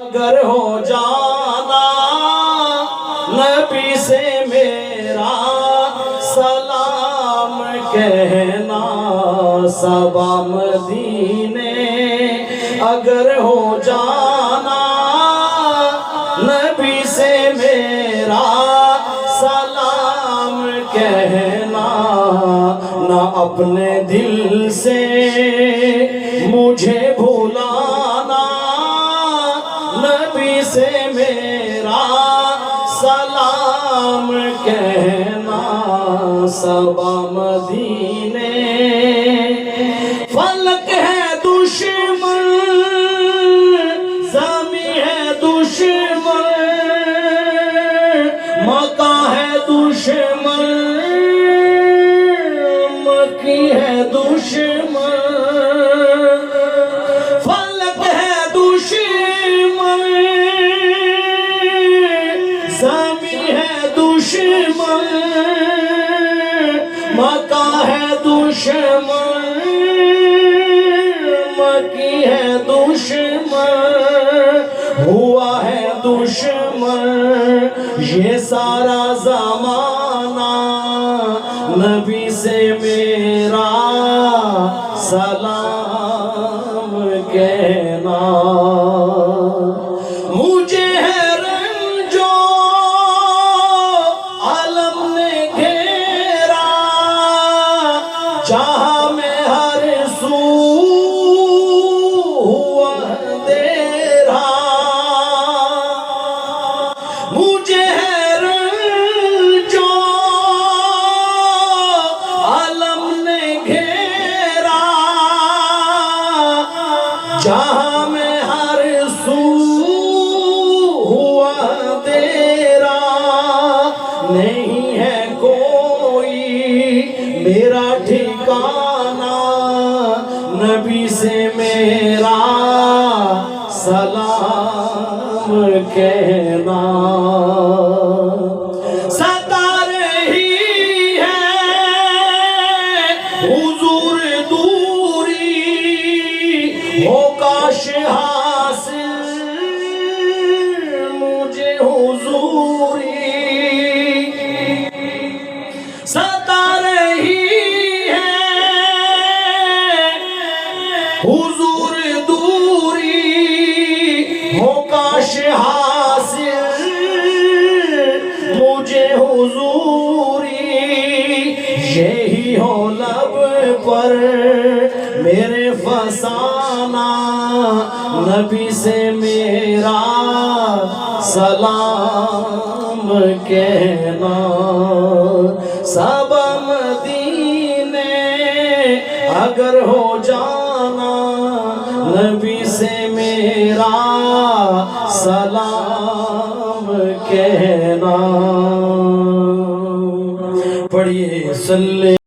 اگر ہو جانا نبی سے میرا سلام کہنا صبا مدینے اگر ہو جانا نبی سے میرا سلام کہنا نہ اپنے دل سے مجھے بھولانا نبی سے میرا سلام کہنا صبا مدینے فلک ہے دشمن زمین ہے دشمن مکہ ہے دشمن مکی ہے دشمن فلک ہے دشمن زمین ہے دشمن مکہ ہے دشمن مکی ہے دشمن ہوا ہے دشمن یہ سارا زمانہ نبی سے میرا سلام کہنا مجھے ہے رنجو عالم نے گھیرا چاہا میں ہر سو ہوا اندھیرا مجھے ہے رنجو عالم نے گھیرا جہاں میں ہر سو ہوا اندھیرا نہیں ہے کوئی میرا ٹھکانہ نبی سے میرا سلام کہنا ستا رہی ہے حضور دوری ہو کاش حاصل مجھے حضوری ستا رہی ہے حضور دوری ہو کاش حاصل مجھے حضوری یہی ہو لب پر میرے فسانہ نبی سے میرا سلام کہنا صبا مدینے اگر ہو جانا نبی سے میرا سلام کہنا پڑھیے صلی